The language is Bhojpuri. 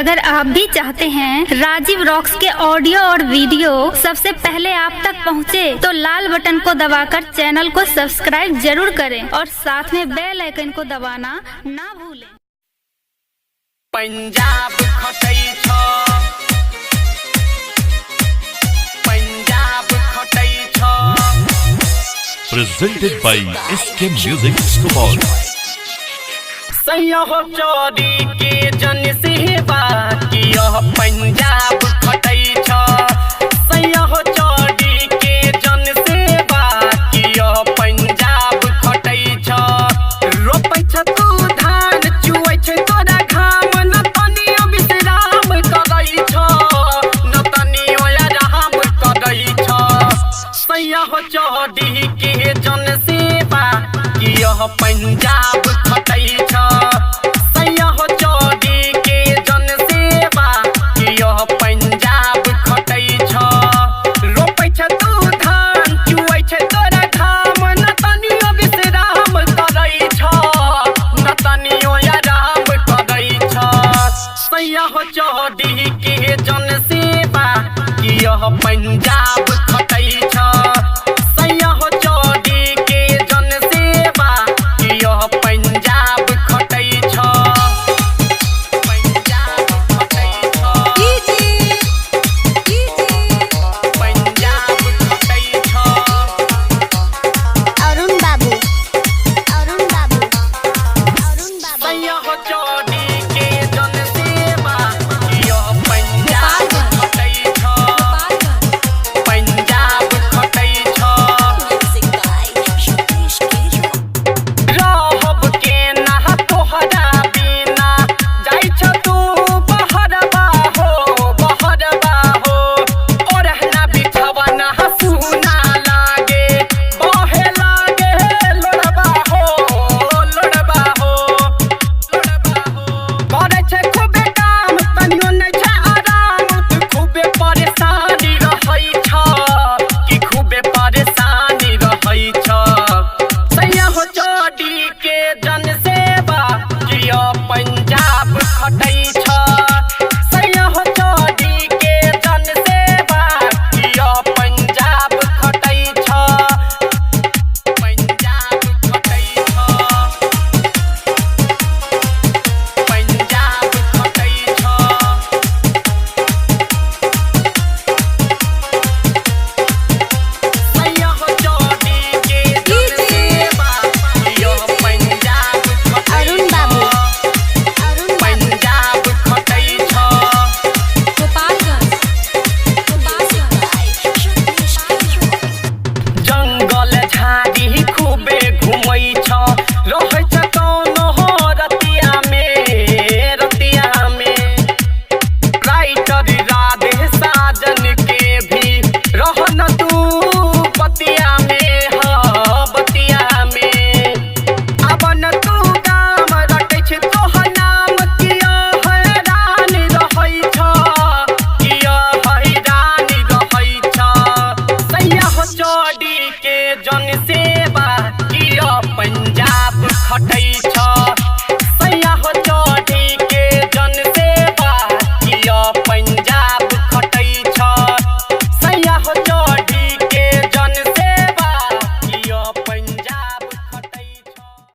अगर आप भी चाहते हैं राजीव रॉक्स के ऑडियो और वीडियो सबसे पहले आप तक पहुंचे, तो लाल बटन को दबाकर चैनल को सब्सक्राइब जरूर करें और साथ में बेल आइकन को दबाना ना भूलें। पंजाब खटई छ, पंजाब खटई छ। Presented by SK Music Studio। सैया चोरी के जन सेवा किया पंजाब खटई छ, सैया चोरी के जन सेवा किया पंजाब खटई छ। रोपै छ तू धान, चुवै छ तोरा घाम, न तनियो विश्राम करै छ, न तनियो आराम करै छ। सैया चोरी के जन सेवा किया पंजाब खटई छ, सैया चोरी के जन सेवा किया पंजाब खटई छ। रोपै छ तू धान, चुवै छ तोरा घाम, न तनियो विश्राम करै छ, न तनियो आराम करै छ। सैया चोरी के जन सेवा किया पंजाब